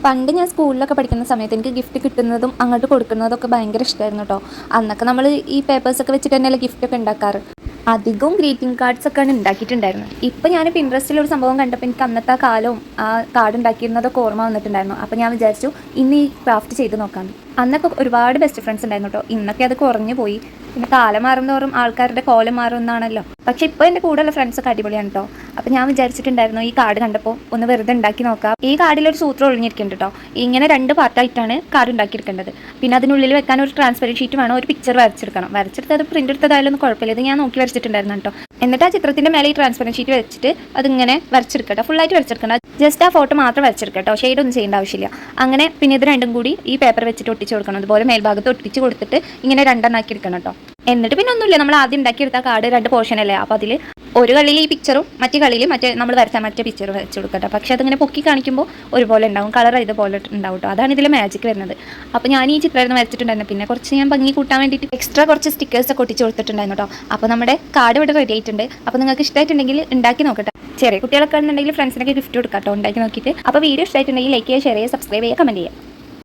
പണ്ട് ഞാൻ സ്കൂളിലൊക്കെ പഠിക്കുന്ന സമയത്ത് എനിക്ക് ഗിഫ്റ്റ് കിട്ടുന്നതും അങ്ങോട്ട് കൊടുക്കുന്നതൊക്കെ ഭയങ്കര ഇഷ്ടമായിരുന്നു കേട്ടോ. അന്നൊക്കെ നമ്മൾ ഈ പേപ്പേഴ്സൊക്കെ വെച്ചിട്ട് തന്നെയല്ലേ ഗിഫ്റ്റൊക്കെ ഉണ്ടാക്കാറ്. അധികവും ഗ്രീറ്റിംഗ് കാർഡ്സ് ഒക്കെയാണ് ഉണ്ടാക്കിയിട്ടുണ്ടായിരുന്നത്. ഇപ്പോൾ ഞാൻ പിൻട്രസ്റ്റിൽ ഒരു സംഭവം കണ്ടപ്പോൾ എനിക്ക് അന്നത്തെ ആ കാലവും ആ കാർഡ് ഉണ്ടാക്കിയിരുന്നതൊക്കെ ഓർമ്മ വന്നിട്ടുണ്ടായിരുന്നു. അപ്പോൾ ഞാൻ വിചാരിച്ചു ഇന്ന് ഈ ക്രാഫ്റ്റ് ചെയ്ത് നോക്കാം. അന്നൊക്കെ ഒരുപാട് ബെസ്റ്റ് ഫ്രണ്ട്സ് ഉണ്ടായിരുന്നു കേട്ടോ. ഇന്നൊക്കെ അത് കുറഞ്ഞു പോയി. പിന്നെ കാലം മാറുന്നതോറും ആൾക്കാരുടെ കോലം മാറുമെന്നാണല്ലോ. പക്ഷേ ഇപ്പോൾ എൻ്റെ കൂടെയുള്ള ഫ്രണ്ട്സൊക്കെ അടിപൊളിയാണ് കേട്ടോ. അപ്പോൾ ഞാൻ വിചാരിച്ചിട്ടുണ്ടായിരുന്നു ഈ കാർഡ് കണ്ടപ്പോൾ ഒന്ന് വെറുതെ ഉണ്ടാക്കി നോക്കാം. ഈ കാർഡിലൊരു സൂത്രം ഒളിഞ്ഞിരിക്കുന്നുണ്ട് കേട്ടോ. ഇങ്ങനെ 2 പാർട്ടായിട്ടാണ് കാർഡ് ഉണ്ടാക്കിയെടുക്കേണ്ടത്. പിന്നെ അതിനുള്ളിൽ വെക്കാൻ ഒരു ട്രാൻസ്പെറൻറ്റ് ഷീറ്റ് വേണം, ഒരു പിക്ചർ വരച്ചെടുക്കണം. വരച്ചെടുത്തത് പ്രിൻ്റ് എടുത്തതായാലും കുഴപ്പമില്ല. ഇത് ഞാൻ നോക്കി വരച്ചിട്ടുണ്ടായിരുന്നു കേട്ടോ. എന്നിട്ട് ആ ചിത്രത്തിൻ്റെ മേലെ ഈ ട്രാൻസ്പെറൻറ്റ് ഷീറ്റ് വെച്ചിട്ട് അതിങ്ങനെ വരച്ചെടുക്കട്ടോ. ഫുള്ളായിട്ട് വരച്ചെടുക്കണം. ജസ്റ്റ് ആ ഫോട്ടോ മാത്രം വരച്ചെടുക്കട്ടോ. ഷെയ്ഡൊന്നും ചെയ്യേണ്ട ആവശ്യമില്ല. അങ്ങനെ പിന്നെ ഇത് രണ്ടും കൂടി ഈ പേപ്പർ വെച്ചിട്ട് ഒട്ടിച്ച് കൊടുക്കണം. അതുപോലെ മേൽഭാഗത്ത് ഒട്ടിച്ച് കൊടുത്തിട്ട് ഇങ്ങനെ 2 ആക്കി എടുക്കണം കേട്ടോ. എന്നിട്ട് പിന്നെ ഒന്നുമില്ല, നമ്മൾ ആദ്യം ഉണ്ടാക്കിയെടുത്ത കാർഡ് 2 പോർഷൻ അല്ലേ. അപ്പോൾ അതിൽ ഒരു കളിയിൽ ഈ പിക്ചറും മറ്റേ കളിയിൽ നമ്മൾ വരച്ചാൽ മറ്റേ പിക്ചർ വെച്ച് കൊടുക്കട്ടോ. പക്ഷേ അതിങ്ങനെ പൊക്കി കാണിക്കുമ്പോൾ ഒരുപോലെ ഉണ്ടാവും, കളർ ഇതുപോലെ ഉണ്ടാവും കേട്ടോ. അതാണ് ഇതിലെ മാജിക് വരുന്നത്. അപ്പോൾ ഞാൻ ഈ ചിത്രമായിരുന്നു വരച്ചിട്ടുണ്ടായിരുന്നു. പിന്നെ കുറച്ച് ഞാൻ ഭംഗി കൂട്ടാൻ വേണ്ടിയിട്ട് എക്സ്ട്രാ കുറച്ച് സ്റ്റിക്കേഴ്സൊക്കെ ഒട്ടിച്ച് കൊടുത്തിട്ടുണ്ടായിരുന്നു കേട്ടോ. അപ്പോൾ നമ്മുടെ കാർഡ് ഇവിടെ റെഡി ആയിട്ടുണ്ട്. അപ്പോൾ നിങ്ങൾക്ക് ഇഷ്ടമായിട്ടുണ്ടെങ്കിൽ ഉണ്ടാക്കി നോക്കട്ടെ. ചെറിയ കുട്ടികളൊക്കെ ഉണ്ടെങ്കിൽ ഫ്രണ്ട്സിനൊക്കെ ഗിഫ്റ്റ് കൊടുക്കാം കേട്ടോ ഉണ്ടാക്കി നോക്കിയിട്ട്. അപ്പോൾ വീഡിയോ ഇഷ്ടമായിട്ടുണ്ടെങ്കിൽ ലൈക്ക് ചെയ്യുക, ഷെയർ ചെയ്യുക, സബ്സ്ക്രൈബ് ചെയ്യുക, കമൻറ്റ് ചെയ്യുക.